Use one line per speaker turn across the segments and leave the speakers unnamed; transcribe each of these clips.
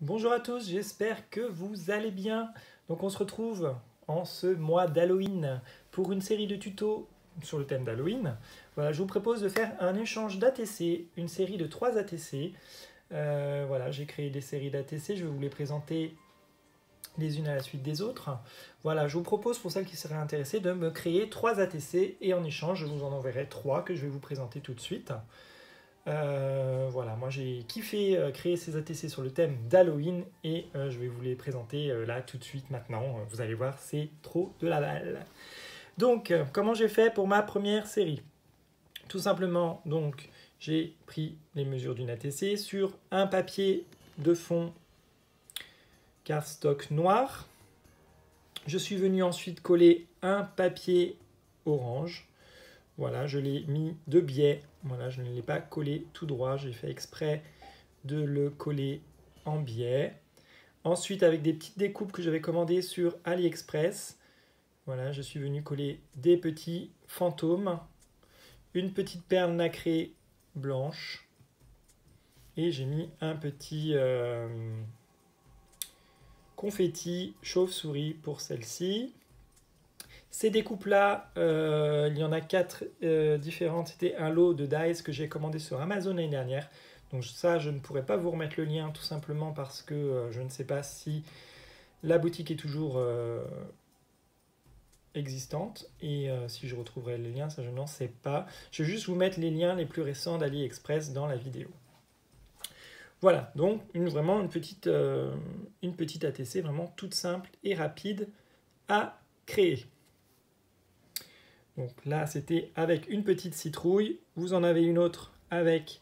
Bonjour à tous, j'espère que vous allez bien. Donc on se retrouve en ce mois d'Halloween pour une série de tutos sur le thème d'Halloween. Voilà, je vous propose de faire un échange d'ATC, une série de 3 ATC. Voilà, j'ai créé des séries d'ATC, je vais vous les présenter les unes à la suite des autres. Voilà, je vous propose pour celles qui seraient intéressées de me créer 3 ATC et en échange je vous en enverrai 3 que je vais vous présenter tout de suite. Voilà, moi j'ai kiffé créer ces ATC sur le thème d'Halloween et je vais vous les présenter là tout de suite maintenant. Vous allez voir, c'est trop de la balle. Donc, comment j'ai fait pour ma première série? Tout simplement, donc, j'ai pris les mesures d'une ATC sur un papier de fond cardstock noir. Je suis venu ensuite coller un papier orange. Voilà, je l'ai mis de biais. Voilà, je ne l'ai pas collé tout droit. J'ai fait exprès de le coller en biais. Ensuite, avec des petites découpes que j'avais commandées sur AliExpress, voilà, je suis venu coller des petits fantômes, une petite perle nacrée blanche, et j'ai mis un petit confetti chauve-souris pour celle-ci. Ces découpes-là, il y en a 4 différentes. C'était un lot de dies que j'ai commandé sur Amazon l'année dernière. Donc ça, je ne pourrais pas vous remettre le lien tout simplement parce que je ne sais pas si la boutique est toujours existante. Et si je retrouverai le lien, ça je n'en sais pas. Je vais juste vous mettre les liens les plus récents d'AliExpress dans la vidéo. Voilà, donc vraiment une petite ATC vraiment toute simple et rapide à créer. Donc là, c'était avec une petite citrouille. Vous en avez une autre avec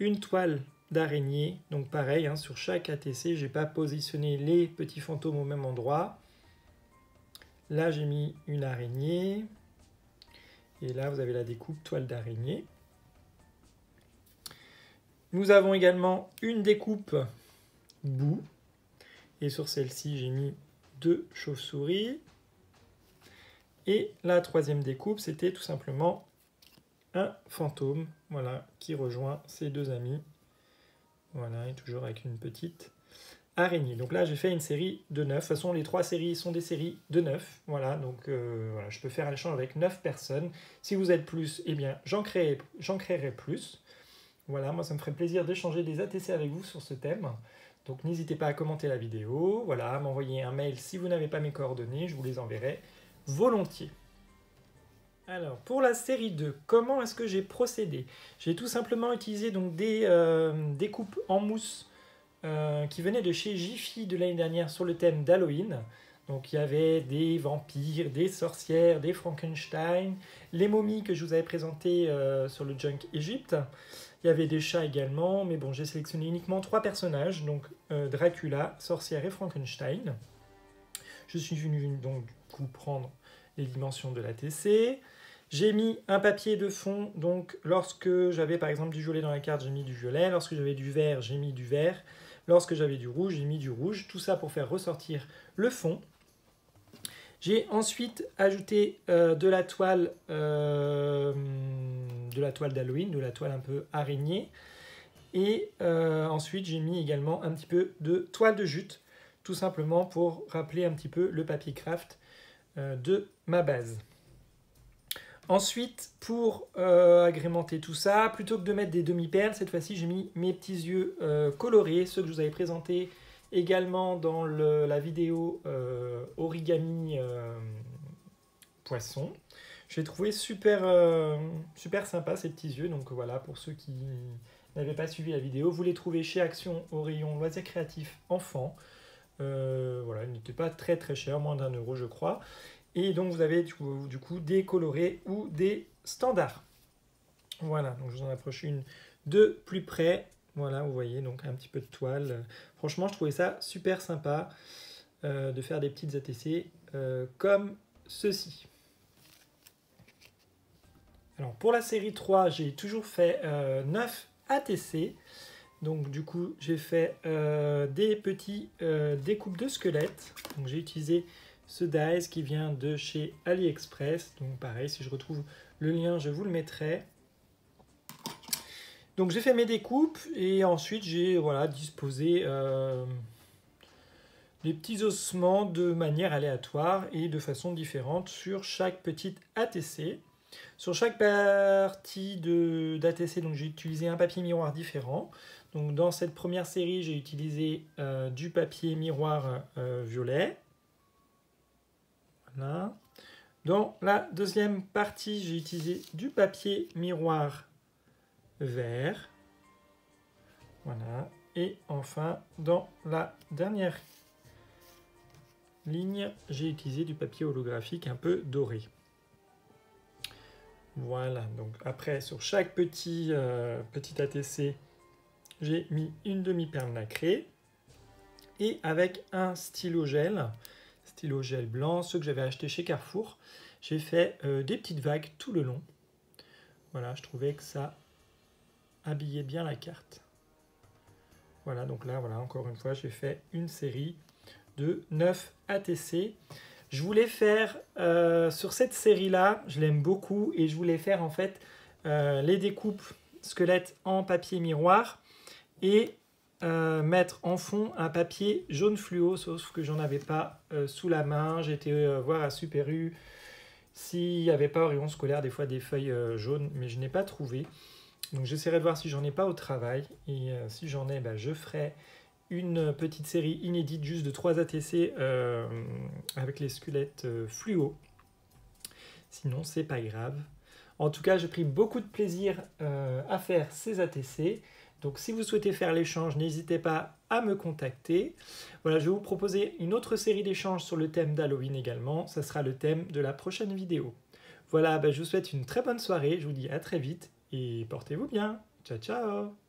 une toile d'araignée. Donc pareil, hein, sur chaque ATC, je n'ai pas positionné les petits fantômes au même endroit. Là, j'ai mis une araignée. Et là, vous avez la découpe toile d'araignée. Nous avons également une découpe boue. Et sur celle-ci, j'ai mis 2 chauves-souris. Et la troisième découpe, c'était tout simplement un fantôme, voilà, qui rejoint ses 2 amis. Voilà, et toujours avec une petite araignée. Donc là, j'ai fait une série de 9. De toute façon, les 3 séries sont des séries de 9. Voilà, donc voilà, je peux faire un échange avec 9 personnes. Si vous êtes plus, eh bien, j'en créerai plus. Voilà, moi, ça me ferait plaisir d'échanger des ATC avec vous sur ce thème. Donc n'hésitez pas à commenter la vidéo, voilà, à m'envoyer un mail si vous n'avez pas mes coordonnées, je vous les enverrai volontiers. Alors, pour la série 2, comment est-ce que j'ai procédé? J'ai tout simplement utilisé donc des découpes en mousse qui venaient de chez Jiffy de l'année dernière sur le thème d'Halloween. Donc, il y avait des vampires, des sorcières, des Frankenstein, les momies que je vous avais présentées sur le Junk Egypt. Il y avait des chats également, mais bon, j'ai sélectionné uniquement 3 personnages, donc Dracula, sorcière et Frankenstein. Je suis venu donc du coup prendre les dimensions de l'ATC. J'ai mis un papier de fond, donc lorsque j'avais par exemple du violet dans la carte, j'ai mis du violet. Lorsque j'avais du vert, j'ai mis du vert. Lorsque j'avais du rouge, j'ai mis du rouge. Tout ça pour faire ressortir le fond. J'ai ensuite ajouté de la toile d'Halloween, de la toile un peu araignée. Et ensuite, j'ai mis également un petit peu de toile de jute, tout simplement pour rappeler un petit peu le papier craft de ma base. Ensuite, pour agrémenter tout ça, plutôt que de mettre des demi-perles, cette fois-ci, j'ai mis mes petits yeux colorés, ceux que je vous avais présentés également dans la vidéo origami poisson. Je l'ai trouvé super sympa ces petits yeux, donc voilà, pour ceux qui n'avaient pas suivi la vidéo, vous les trouvez chez Action au rayon loisirs créatifs enfants. Voilà, il n'était pas très très cher, moins d'1 euro je crois. Et donc vous avez du coup des colorés ou des standards. Voilà, donc je vous en approche une de plus près. Voilà, vous voyez, donc un petit peu de toile. Franchement, je trouvais ça super sympa de faire des petites ATC comme ceci. Alors pour la série 3, j'ai toujours fait 9 ATC. Donc du coup, j'ai fait des petits découpes de squelettes. Donc j'ai utilisé ce dies qui vient de chez AliExpress. Donc pareil, si je retrouve le lien, je vous le mettrai. Donc j'ai fait mes découpes et ensuite j'ai disposé des petits ossements de manière aléatoire et de façon différente sur chaque petite ATC. Sur chaque partie d'ATC, j'ai utilisé un papier miroir différent. Donc dans cette première série, j'ai utilisé du papier miroir violet. Voilà. Dans la deuxième partie, j'ai utilisé du papier miroir vert. Voilà. Et enfin, dans la dernière ligne, j'ai utilisé du papier holographique un peu doré. Voilà, donc après, sur chaque petit ATC, j'ai mis une demi-perle nacrée. Et avec un stylo gel blanc, ceux que j'avais acheté chez Carrefour, j'ai fait des petites vagues tout le long. Voilà, je trouvais que ça habillait bien la carte. Voilà, donc là, voilà, encore une fois, j'ai fait une série de 9 ATC. Je voulais faire, sur cette série-là, je l'aime beaucoup, et je voulais faire en fait les découpes squelettes en papier miroir et mettre en fond un papier jaune fluo, sauf que j'en avais pas sous la main. J'ai été voir à Super U s'il n'y avait pas au rayon scolaire des fois des feuilles jaunes, mais je n'ai pas trouvé. Donc j'essaierai de voir si j'en ai pas au travail, et si j'en ai, je ferai une petite série inédite juste de 3 ATC avec les squelettes fluo. Sinon, c'est pas grave. En tout cas, j'ai pris beaucoup de plaisir à faire ces ATC. Donc si vous souhaitez faire l'échange, n'hésitez pas à me contacter. Voilà, je vais vous proposer une autre série d'échanges sur le thème d'Halloween également. Ça sera le thème de la prochaine vidéo. Voilà, je vous souhaite une très bonne soirée. Je vous dis à très vite et portez-vous bien. Ciao, ciao!